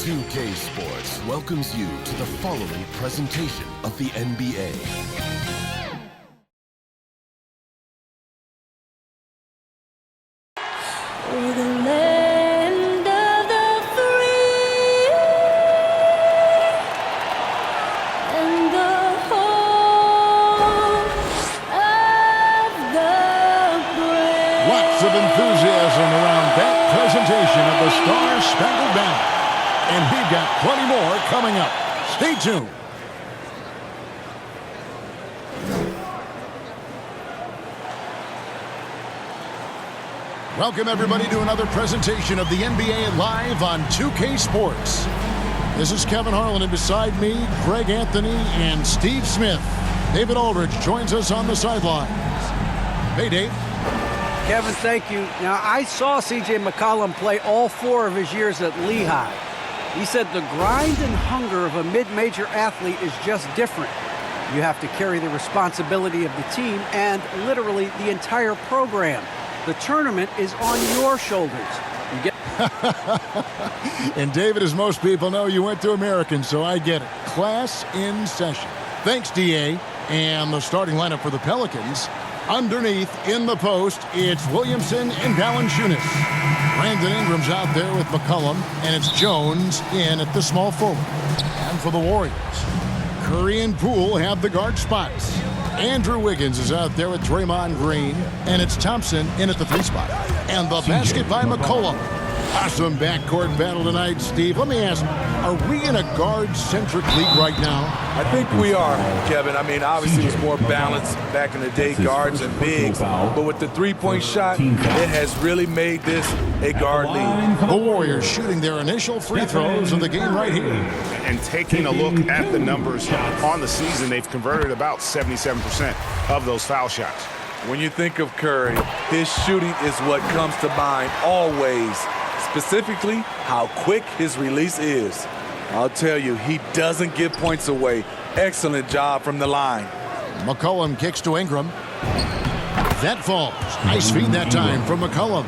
2K Sports welcomes you to the following presentation of the NBA. We're the land of the free and the home of the brave. Lots of enthusiasm around that presentation of the Star-Spangled Banner. And we've got plenty more coming up. Stay tuned. Welcome, everybody, to another presentation of the NBA live on 2K Sports. This is Kevin Harlan, and beside me, Greg Anthony and Steve Smith. David Aldridge joins us on the sidelines. Hey, Dave. Kevin, thank you. Now, I saw C.J. McCollum play all 4 of his years at Lehigh. He said the grind and hunger of a mid-major athlete is just different. You have to carry the responsibility of the team and literally the entire program. The tournament is on your shoulders. And David, as most people know, you went to American, so I get it. Class in session. Thanks, D.A. And the starting lineup for the Pelicans. Underneath, in the post, it's Williamson and Valanciunas. Brandon Ingram's out there with McCollum, and it's Jones in at the small forward. And for the Warriors, Curry and Poole have the guard spots. Andrew Wiggins is out there with Draymond Green, and it's Thompson in at the 3 spot. And the basket by McCollum. Awesome backcourt battle tonight, Steve. Let me ask, are we in a guard-centric league right now? I think we are, Kevin. I mean, obviously it's more balanced back in the day, guards and bigs. But with the three-point shot, it has really made this a guard league. The Warriors shooting their initial free throws in the game right here. And taking a look at the numbers on the season, they've converted about 77% of those foul shots. When you think of Curry, his shooting is what comes to mind always. Specifically, how quick his release is. I'll tell you, he doesn't give points away. Excellent job from the line. McCollum kicks to Ingram. That falls. Nice feed that time from McCollum.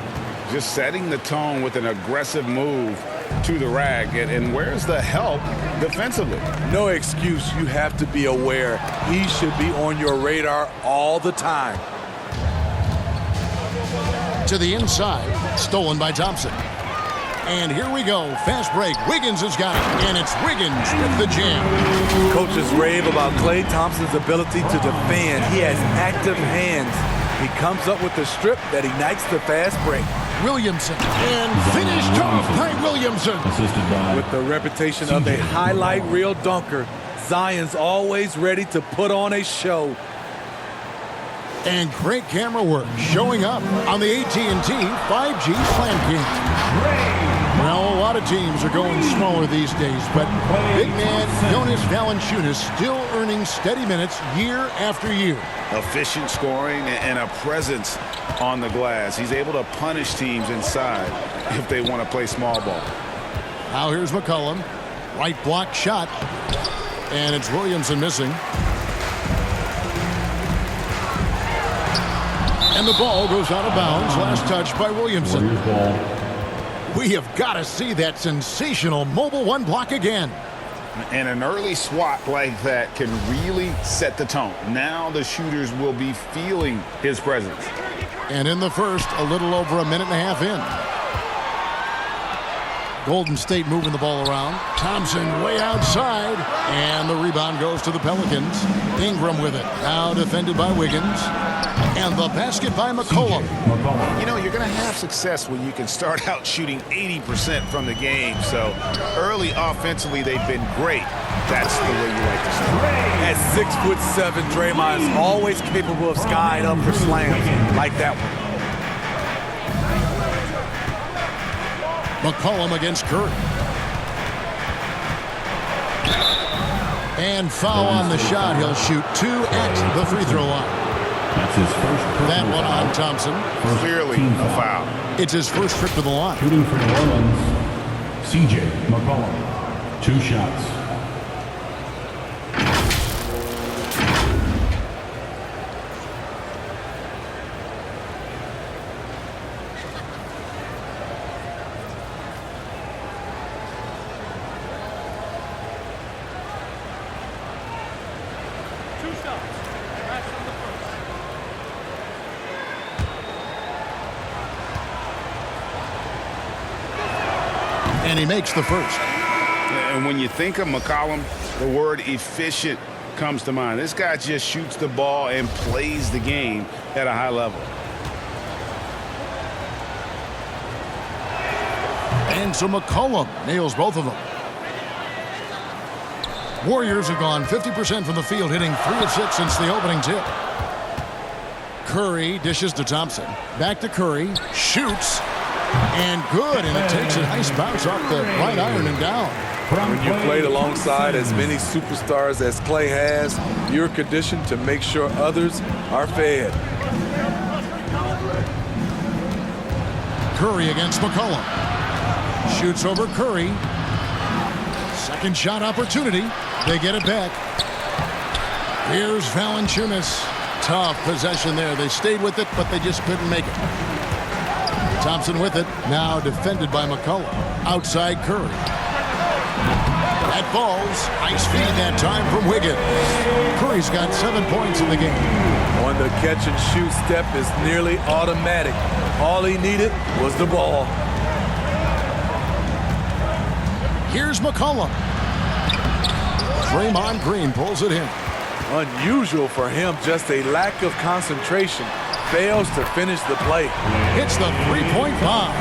Just setting the tone with an aggressive move to the rack. And where's the help defensively? No excuse. You have to be aware. He should be on your radar all the time. To the inside. Stolen by Thompson. And here we go. Fast break. Wiggins has got it. And it's Wiggins with the jam. Coaches rave about Klay Thompson's ability to defend. He has active hands. He comes up with the strip that ignites the fast break. Williamson. And finished off by Williamson. With the reputation of a highlight reel dunker, Zion's always ready to put on a show. And great camera work showing up on the AT&T 5G Slam King. Well, a lot of teams are going smaller these days, but big man Jonas Valanciunas still earning steady minutes year after year. Efficient scoring and a presence on the glass. He's able to punish teams inside if they want to play small ball. Now here's McCollum. Right block shot. And it's Williamson missing. And the ball goes out of bounds. Last touch by Williamson. We have got to see that sensational mobile 1 block again. And an early swat like that can really set the tone. Now the shooters will be feeling his presence. And in the first, a little over a minute and a half in. Golden State moving the ball around. Thompson way outside. And the rebound goes to the Pelicans. Ingram with it. Now defended by Wiggins. And the basket by McCollum. You know, you're going to have success when you can start out shooting 80% from the game. So early offensively, they've been great. That's the way you like to start. At 6'7", Draymond is always capable of skying up for slams like that one. McCollum against Curry. And foul on the shot. He'll shoot 2 at the free throw line. That's his first. That one on Thompson. Clearly a foul. It's his first trip to the line. Shooting for New Orleans, C.J. McCollum. 2 shots. And he makes the first. And when you think of McCollum, the word efficient comes to mind. This guy just shoots the ball and plays the game at a high level. And so McCollum nails both of them. Warriors have gone 50% from the field, hitting 3 of 6 since the opening tip. Curry dishes to Thompson. Back to Curry. Shoots. And good. And it takes a nice bounce off the right iron and down. When you played alongside as many superstars as Clay has, you're conditioned to make sure others are fed. Curry against McCollum. Shoots over Curry. Second shot opportunity. They get it back. Here's Valanciunas. Tough possession there. They stayed with it, but they just couldn't make it. Thompson with it. Now defended by McCollum. Outside Curry. That falls. Nice feed that time from Wiggins. Curry's got 7 points in the game. On the catch and shoot step is nearly automatic. All he needed was the ball. Here's McCollum. Draymond Green pulls it in. Unusual for him, just a lack of concentration. Fails to finish the play. Hits the three-point bomb.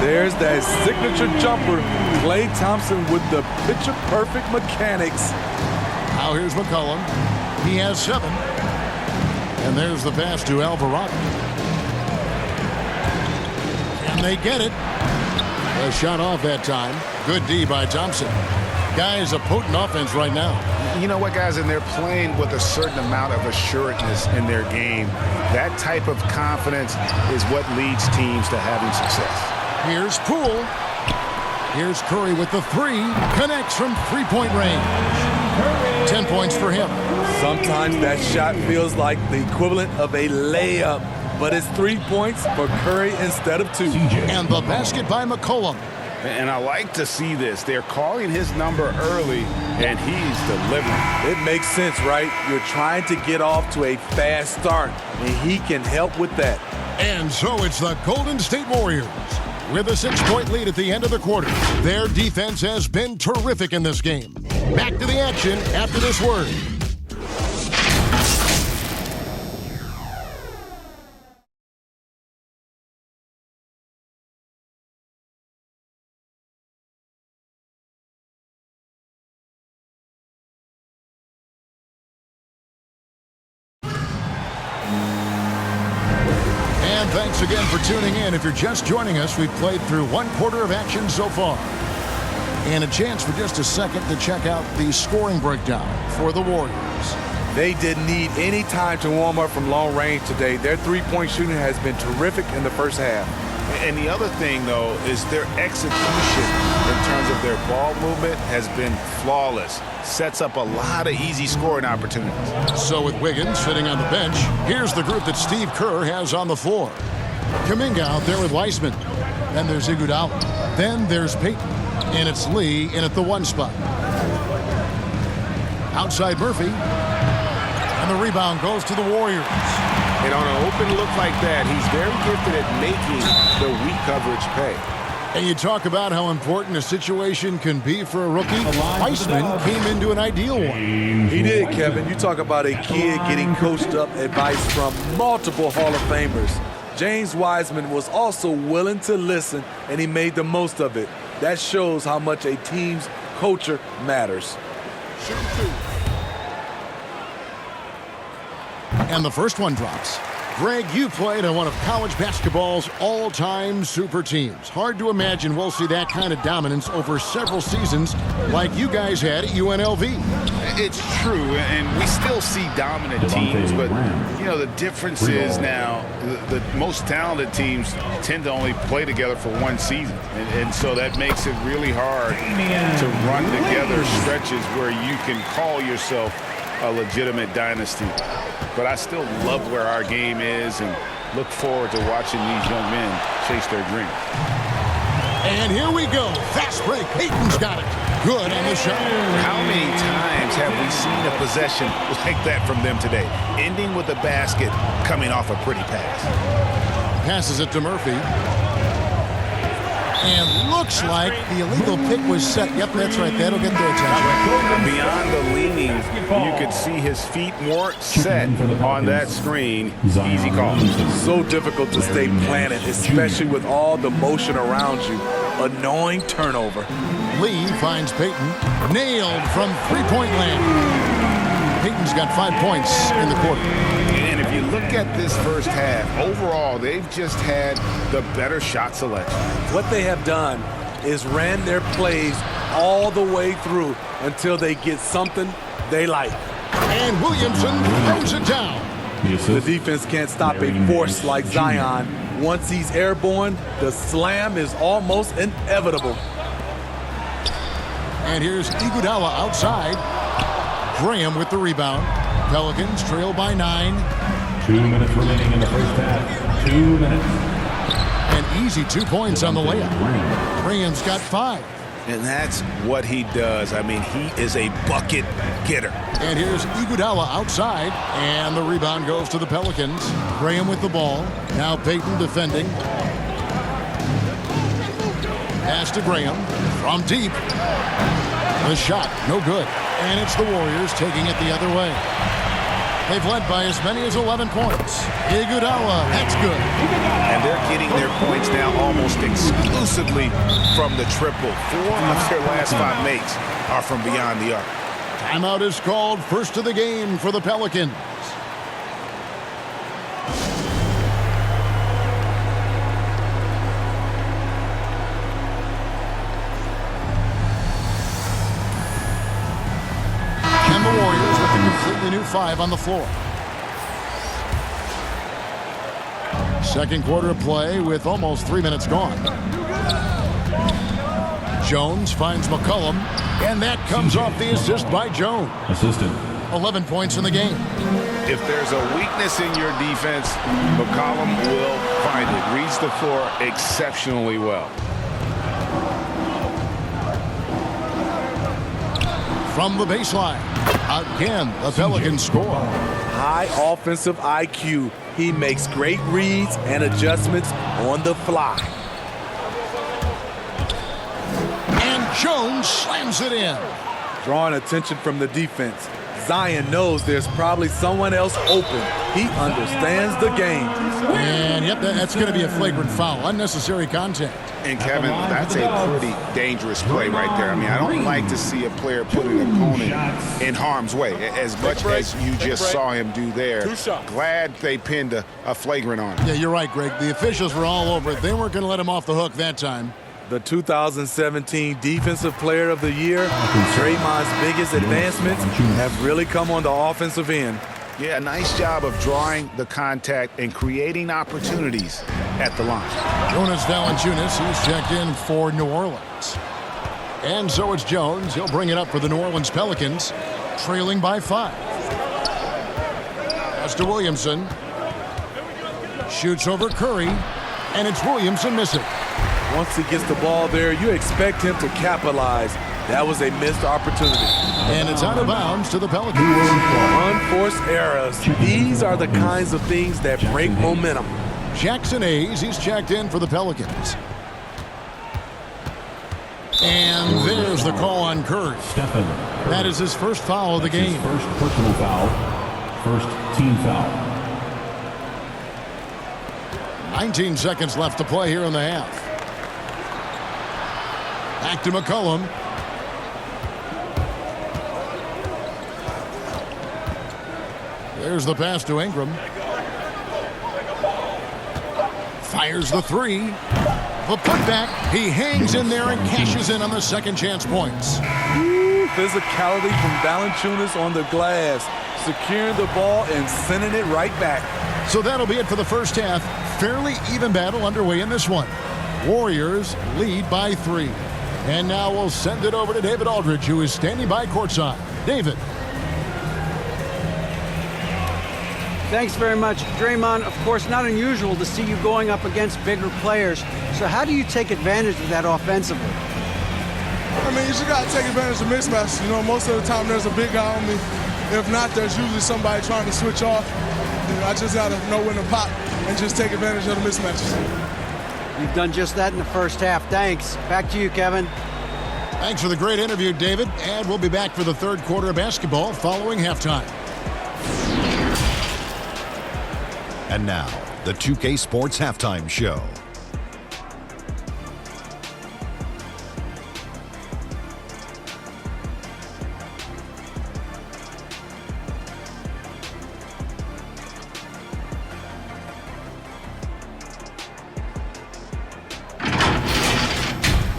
There's that signature jumper. Klay Thompson with the picture-perfect mechanics. Now here's McCollum. He has 7. And there's the pass to Alvarado. And they get it. A shot off that time. Good D by Thompson. Guys, a potent offense right now. You know what, guys? And they're playing with a certain amount of assuredness in their game. That type of confidence is what leads teams to having success. Here's Poole. Here's Curry with the 3. Connects from three-point range. 10 points for him. Sometimes that shot feels like the equivalent of a layup, but it's 3 points for Curry instead of 2. And the basket by McCollum. And I like to see this. They're calling his number early, and he's delivering. It makes sense, right? You're trying to get off to a fast start, and he can help with that. And so it's the Golden State Warriors with a 6-point lead at the end of the quarter. Their defense has been terrific in this game. Back to the action after this word. And thanks again for tuning in. If you're just joining us, we've played through 1 quarter of action so far. And a chance for just a second to check out the scoring breakdown for the Warriors. They didn't need any time to warm up from long range today. Their three-point shooting has been terrific in the first half. And the other thing, though, is their execution in terms of their ball movement has been flawless. Sets up a lot of easy scoring opportunities. So with Wiggins sitting on the bench, here's the group that Steve Kerr has on the floor. Kuminga out there with Weissman. Then there's Iguodala. Then there's Payton. And it's Lee in at the 1 spot. Outside Murphy. And the rebound goes to the Warriors. And on an open look like that, he's very gifted at making the weak coverage pay. And you talk about how important a situation can be for a rookie. Weissman came into an ideal one. He did, Kevin. You talk about a kid getting coached up advice from multiple Hall of Famers. James Wiseman was also willing to listen, and he made the most of it. That shows how much a team's culture matters. And the first one drops. Greg, you played on one of college basketball's all-time super teams. Hard to imagine we'll see that kind of dominance over several seasons like you guys had at UNLV. It's true, and we still see dominant teams, but, you know, the difference is now the most talented teams tend to only play together for 1 season, and so that makes it really hard to run together stretches where you can call yourself a legitimate dynasty. But I still love where our game is and look forward to watching these young men chase their dreams. And here we go. Fast break. Payton's got it. Good on the shot. How many times have we seen a possession like that from them today? Ending with a basket coming off a pretty pass. Passes it to Murphy. And looks like the illegal pick was set. Yep, that's right. That'll get their attention. Beyond the leaning, you could see his feet weren't set on that screen. Easy call. So difficult to stay planted, especially with all the motion around you. Annoying turnover. Lee finds Peyton. Nailed from three-point land. Peyton's got 5 points in the quarter. And if you look at this first half, overall, they've just had the better shot selection. What they have done is ran their plays all the way through until they get something they like. And Williamson throws it down. The defense can't stop a force like Zion. Once he's airborne, the slam is almost inevitable. And here's Iguodala outside. Graham with the rebound. Pelicans trail by 9. 2 minutes remaining in the first half. 2 minutes. An easy 2 points on the layup. Graham's got 5. And that's what he does. I mean, he is a bucket getter. And here's Iguodala outside. And the rebound goes to the Pelicans. Graham with the ball. Now Peyton defending. Pass to Graham from deep. The shot, no good. And it's the Warriors taking it the other way. They've led by as many as 11 points. Iguodala, that's good. And they're getting their points now almost exclusively from the triple. 4 of their last 5 makes are from beyond the arc. Timeout is called. First of the game for the Pelicans. And the Warriors with a completely new 5 on the floor. Second quarter of play with almost 3 minutes gone. Jones finds McCollum, and that comes off the assist by Jones. Assistant. 11 points in the game. If there's a weakness in your defense, McCollum will find it. Reads the floor exceptionally well. From the baseline, again, the Pelicans score. High offensive IQ. He makes great reads and adjustments on the fly. And Jones slams it in. Drawing attention from the defense. Zion knows there's probably someone else open. He understands the game. And yep, that's going to be a flagrant foul. Unnecessary contact. And Kevin, that's a pretty dangerous play right there. I mean, I don't like to see a player put an opponent in harm's way, as much as you just saw him do there. Glad they pinned a flagrant on him. Yeah, you're right, Greg. The officials were all over it. They weren't going to let him off the hook that time. The 2017 Defensive Player of the Year, Draymond's biggest advancements have really come on the offensive end. Yeah, nice job of drawing the contact and creating opportunities at the line. Jonas Valanciunas, he's checked in for New Orleans. And so it's Jones. He'll bring it up for the New Orleans Pelicans, trailing by 5. Pass to Williamson. Shoots over Curry, and it's Williamson missing. Once he gets the ball there, you expect him to capitalize. That was a missed opportunity. And it's out of bounds to the Pelicans. Unforced errors. These are the kinds of things that break momentum. Jackson Hayes, he's checked in for the Pelicans. And there's the call on Curry. That is his first foul of the game. First personal foul. First team foul. 19 seconds left to play here in the half. Back to McCollum. There's the pass to Ingram. Fires the 3. The putback. He hangs in there and cashes in on the second chance points. Physicality from Valanciunas on the glass. Securing the ball and sending it right back. So that'll be it for the first half. Fairly even battle underway in this one. Warriors lead by 3. And now we'll send it over to David Aldridge, who is standing by courtside. David. Thanks very much, Draymond. Of course, not unusual to see you going up against bigger players. So how do you take advantage of that offensively? I mean, you just got to take advantage of mismatches. You know, most of the time there's a big guy on me. If not, there's usually somebody trying to switch off. I just got to know when to pop and just take advantage of the mismatches. You've done just that in the first half. Thanks. Back to you, Kevin. Thanks for the great interview, David. And we'll be back for the third quarter of basketball following halftime. And now, the 2K Sports Halftime Show.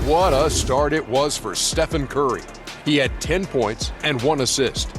What a start it was for Stephen Curry. He had 10 points and 1 assist.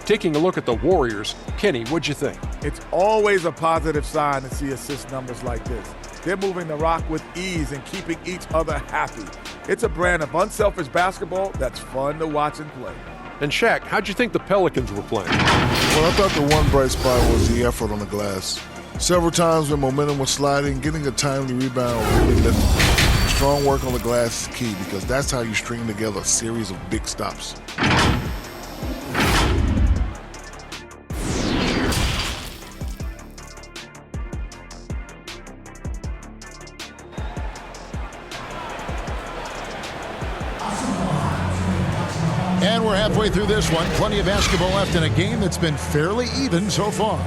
Taking a look at the Warriors, Kenny, what'd you think? It's always a positive sign to see assist numbers like this. They're moving the rock with ease and keeping each other happy. It's a brand of unselfish basketball that's fun to watch and play. And Shaq, how'd you think the Pelicans were playing? Well, I thought the one bright spot was the effort on the glass. Several times when momentum was sliding, getting a timely rebound really lifted. Strong work on the glass is key because that's how you string together a series of big stops. And we're halfway through this one. Plenty of basketball left in a game that's been fairly even so far.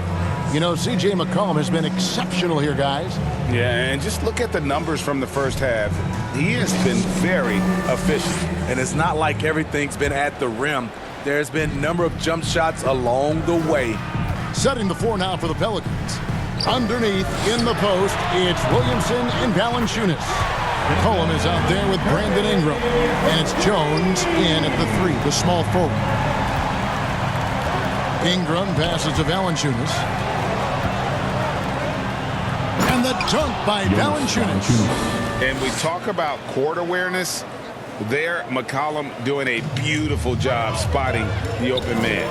You know, C.J. McCollum has been exceptional here, guys. Yeah, and just look at the numbers from the first half. He has been very efficient. And it's not like everything's been at the rim. There's been a number of jump shots along the way. Setting the floor now for the Pelicans. Underneath, in the post, it's Williamson and Valanciunas. McCollum is out there with Brandon Ingram. And it's Jones in at the 3, the small forward. Ingram passes to Valanciunas. And the dunk by Valanciunas. And we talk about court awareness. There, McCollum doing a beautiful job spotting the open man.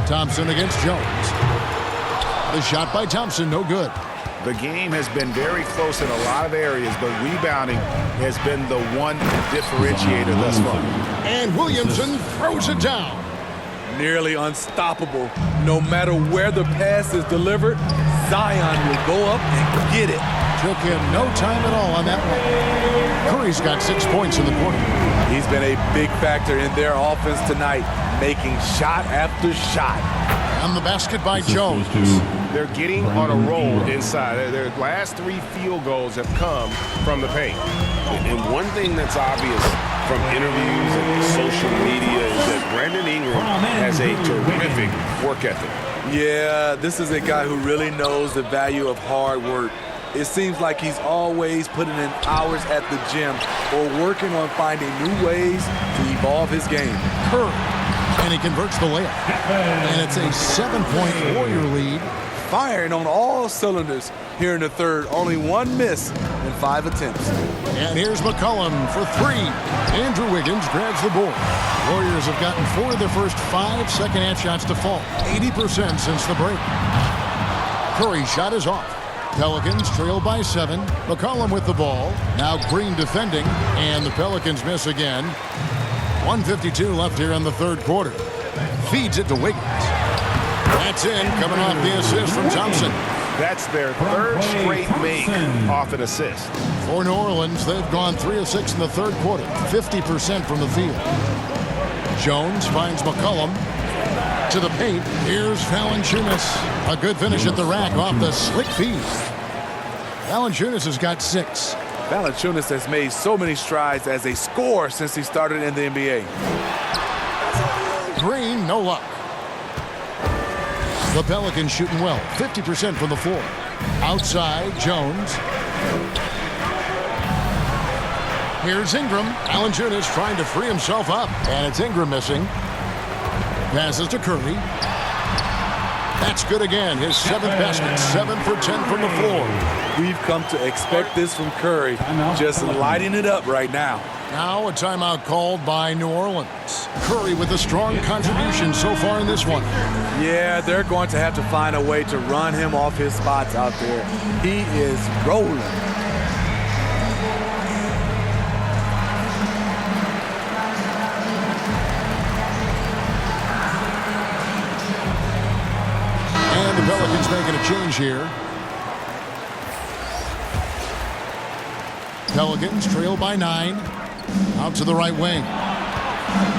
Thompson against Jones. The shot by Thompson, no good. The game has been very close in a lot of areas, but rebounding has been the one differentiator thus far. And Williamson throws it down. Nearly unstoppable. No matter where the pass is delivered, Zion will go up and get it. Took him no time at all on that one. Curry's got 6 points in the quarter. He's been a big factor in their offense tonight, making shot after shot. And the basket by Jones. They're getting on a roll inside. Their last 3 field goals have come from the paint. And one thing that's obvious from interviews and social media is that Brandon Ingram has a terrific work ethic. Yeah, this is a guy who really knows the value of hard work. It seems like he's always putting in hours at the gym or working on finding new ways to evolve his game. Curry. And he converts the layup. And it's a 7-point Warrior lead. Firing on all cylinders here in the third. Only 1 miss in 5 attempts. And here's McCollum for 3. Andrew Wiggins grabs the board. Warriors have gotten 4 of their first 5 second-half shots to fall. 80% since the break. Curry's shot is off. Pelicans trail by 7. McCollum with the ball. Now Green defending. And the Pelicans miss again. 1:52 left here in the third quarter. Feeds it to Wiggins. That's in, coming off the assist from Thompson. That's their 3rd straight make off an assist. For New Orleans, they've gone 3 of 6 in the third quarter, 50% from the field. Jones finds McCollum to the paint. Here's Valanciunas. A good finish at the rack off the slick feed. Valanciunas has got 6. Valanciunas has made so many strides as a scorer since he started in the NBA. Green, no luck. The Pelicans shooting well, 50% from the floor. Outside, Jones. Here's Ingram. Valanciunas trying to free himself up, and it's Ingram missing. Passes to Curry. That's good again. His 7th basket, 7 for 10 from the floor. We've come to expect this from Curry, just lighting it up right now. Now a timeout called by New Orleans. Curry with a strong contribution so far in this one. Yeah, they're going to have to find a way to run him off his spots out there. He is rolling. And the Pelicans making a change here. Pelicans trail by 9. Out to the right wing.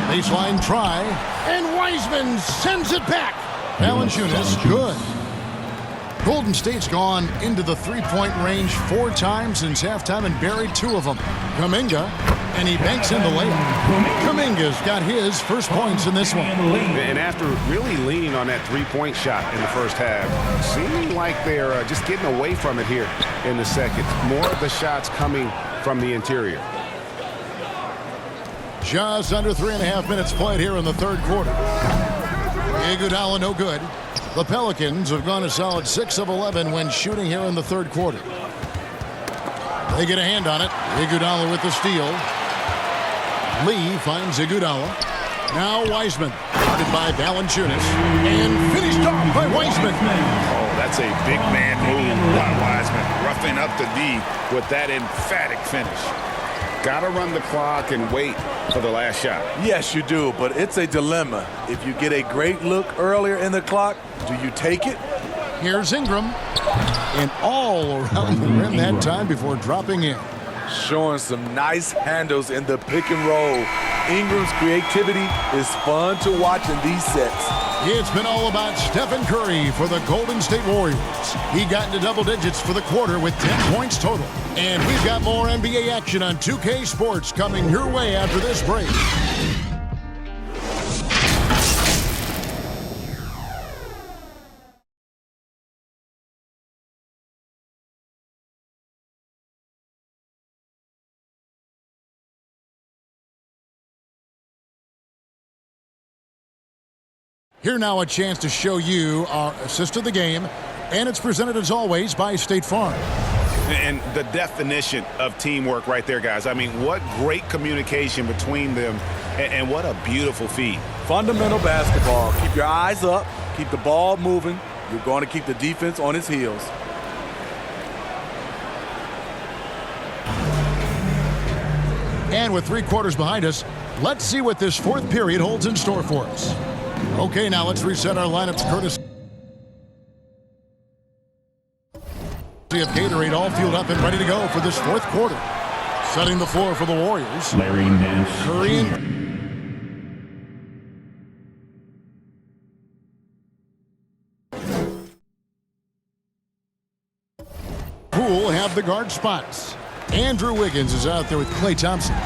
Baseline try. And Wiseman sends it back. Valanciunas, good. Golden State's gone into the three-point range 4 times since halftime and buried 2 of them. Kuminga, and he banks in the layup. Kuminga's got his first points in this one. And after really leaning on that three-point shot in the first half, seeming like they're just getting away from it here in the second. More of the shots coming from the interior. Just under 3.5 minutes played here in the third quarter. Iguodala no good. The Pelicans have gone a solid 6 of 11 when shooting here in the third quarter. They get a hand on it. Iguodala with the steal. Lee finds Iguodala. Now Wiseman. Guarded by Valanciunas. And finished off by Wiseman. Oh, that's a big man move by Wiseman. Roughing up the D with that emphatic finish. Got to run the clock and wait for the last shot. Yes, you do, but it's a dilemma. If you get a great look earlier in the clock, do you take it? Here's Ingram. And all around the rim that time before dropping in. Showing some nice handles in the pick and roll. Ingram's creativity is fun to watch in these sets. It's been all about Stephen Curry for the Golden State Warriors. He got into double digits for the quarter with 10 points total. And we've got more NBA action on 2K Sports coming your way after this break. Here now a chance to show you our assist of the game, and it's presented as always by State Farm. And the definition of teamwork right there, guys. I mean, what great communication between them, and what a beautiful feed. Fundamental basketball. Keep your eyes up. Keep the ball moving. You're going to keep the defense on its heels. And with 3 quarters behind us, let's see what this fourth period holds in store for us. Okay, now let's reset our lineups courtesy of Gatorade, all fueled up and ready to go for this fourth quarter. Setting the floor for the Warriors. Larry Nance. Curry and Poole have the guard spots. Andrew Wiggins is out there with Klay Thompson.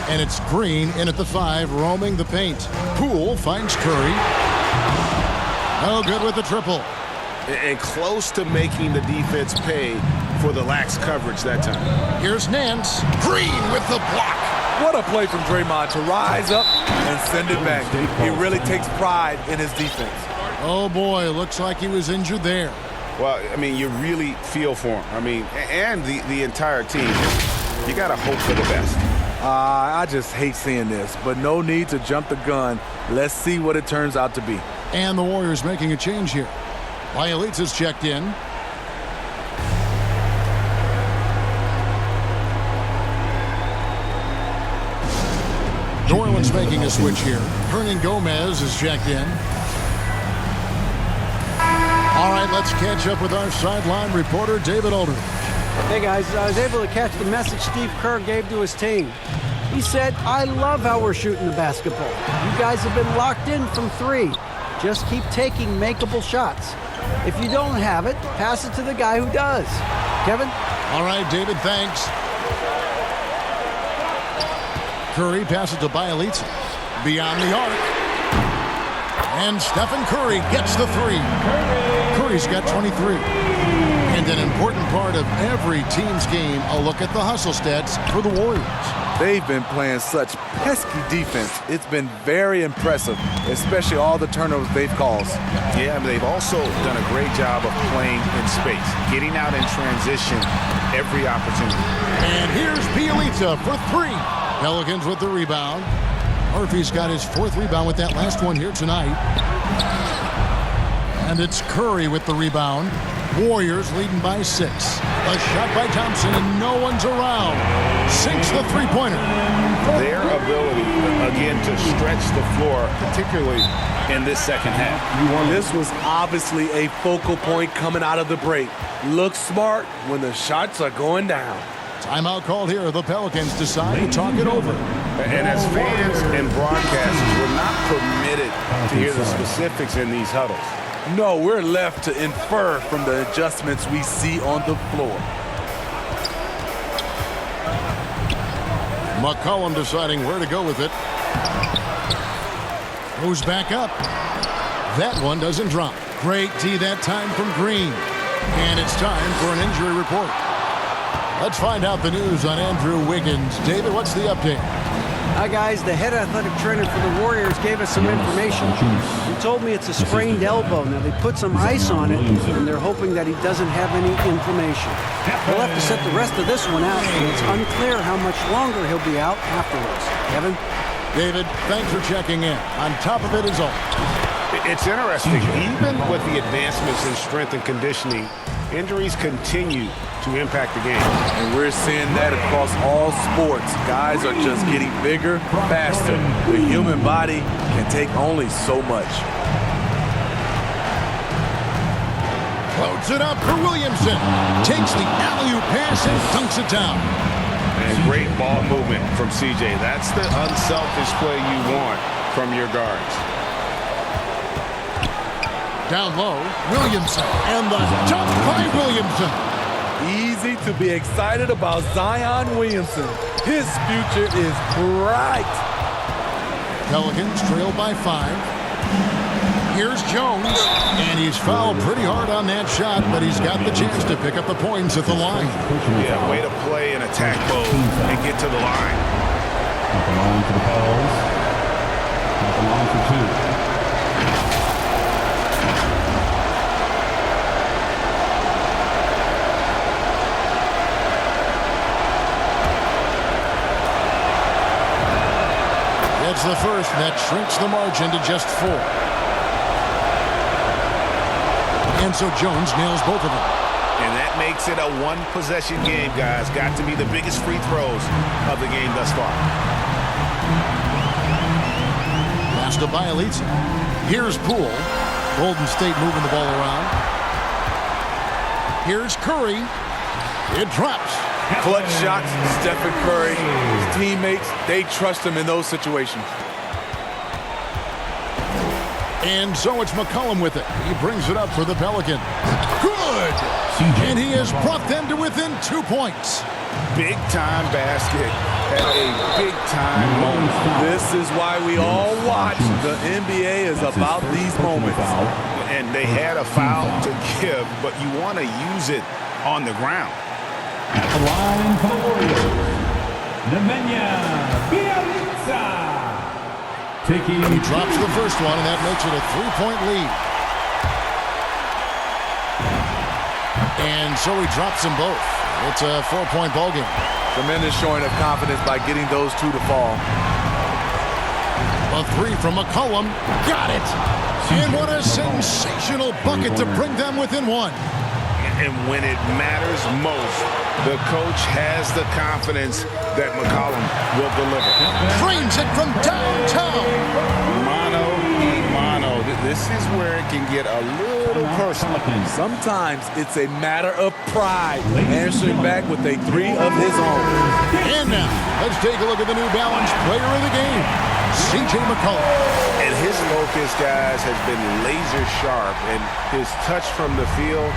And it's Green in at the 5, roaming the paint. Poole finds Curry. Oh, good with the triple. And close to making the defense pay for the lax coverage that time. Here's Nance. Green with the block. What a play from Draymond to rise up and send it back. He really takes pride in his defense. Oh, boy, looks like he was injured there. Well, I mean, you really feel for him. I mean, and the entire team. You got to hope for the best. I just hate seeing this, but no need to jump the gun. Let's see what it turns out to be. And the Warriors making a change here. Bjelica's checked in. New Orleans making a switch here. Hernan Gomez is checked in. All right, let's catch up with our sideline reporter, David Aldridge. Hey guys, I was able to catch the message Steve Kerr gave to his team. He said, I love how we're shooting the basketball. You guys have been locked in from 3. Just keep taking makeable shots. If you don't have it, pass it to the guy who does. Kevin? All right, David, thanks. Curry passes to Bjelica. Beyond the arc. And Stephen Curry gets the 3. Curry's got 23. And an important part of every team's game, a look at the hustle stats for the Warriors. They've been playing such pesky defense. It's been very impressive, especially all the turnovers they've caused. Yeah, but they've also done a great job of playing in space, getting out in transition every opportunity. And here's Bjelica for 3. Pelicans with the rebound. Murphy's got his 4th rebound with that last one here tonight. And it's Curry with the rebound. Warriors leading by 6. A shot by Thompson, and no one's around. Sinks the three-pointer. Their ability, again, to stretch the floor, particularly in this second half. This was obviously a focal point coming out of the break. Look smart when the shots are going down. Timeout called here. The Pelicans decide to talk it over. And as fans and broadcasters, we're not permitted to hear the specifics in these huddles. No, we're left to infer from the adjustments we see on the floor. McCollum deciding where to go with it. Moves back up. That one doesn't drop. Great D that time from Green. And it's time for an injury report. Let's find out the news on Andrew Wiggins. David, what's the update? Hi, guys. The head athletic trainer for the Warriors gave us some information. He told me it's a sprained elbow. Now, they put some ice on it, and they're hoping that he doesn't have any inflammation. We'll have to set the rest of this one out, and it's unclear how much longer he'll be out afterwards. Kevin? David, thanks for checking in. On top of it is all. It's interesting. Even with the advancements in strength and conditioning, injuries continue to impact the game. And we're seeing that across all sports. Guys are just getting bigger, faster. The human body can take only so much. Floats it up for Williamson. Takes the alley-oop pass and dunks it down. And great ball movement from CJ. That's the unselfish play you want from your guards. Down low, Williamson. And the dunk by Williamson. Easy to be excited about Zion Williamson. His future is bright. Pelicans trail by 5. Here's Jones, and he's fouled pretty hard on that shot, but he's got the chance to pick up the points at the line. Yeah, way to play in attack mode and get to the line. At the line for the Pels. At the line for 2. It's the first that shrinks the margin to just 4. And so Jones nails both of them. And that makes it a one-possession game, guys. Got to be the biggest free throws of the game thus far. Pass to Bielitsa. Here's Poole. Golden State moving the ball around. Here's Curry. It drops. Clutch shots, Stephen Curry. His teammates, they trust him in those situations. And so it's McCollum with it. He brings it up for the Pelicans. Good! And he has brought them to within 2 points. Big-time basket at a big-time moment. This is why we all watch. The NBA is about these moments. And they had a foul to give, but you want to use it on the ground. At the line for the Warriors, Nemanja Bjelica. He drops the first one, and that makes it a 3-point lead. And so he drops them both. It's a 4-point ball game. Tremendous showing of confidence by getting those two to fall. A 3 from McCollum. Got it! And what a sensational bucket to bring them within 1. And when it matters most, the coach has the confidence that McCollum will deliver. Frames it from downtown. Mano y mano. This is where it can get a little personal. Sometimes it's a matter of pride, answering back with a 3 of his own. And now, let's take a look at the New Balance player of the game, C.J. McCollum. And his focus, guys, has been laser sharp, and his touch from the field,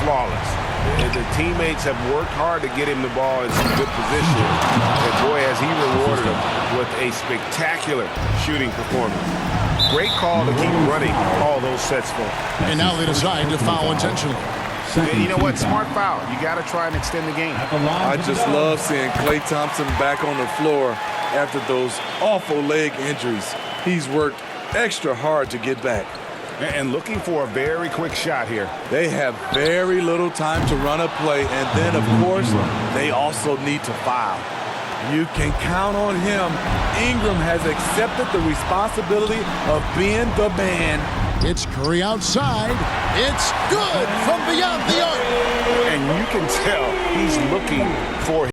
flawless. The teammates have worked hard to get him the ball in some good position. And boy, has he rewarded him with a spectacular shooting performance. Great call to keep running all those sets for him. And now they decide to foul intentionally. You know what? Smart foul. You got to try and extend the game. I just love seeing Klay Thompson back on the floor after those awful leg injuries. He's worked extra hard to get back. And looking for a very quick shot here. They have very little time to run a play, and then, of course, they also need to foul. You can count on him. Ingram has accepted the responsibility of being the man. It's Curry outside. It's good from beyond the arc. And you can tell he's looking for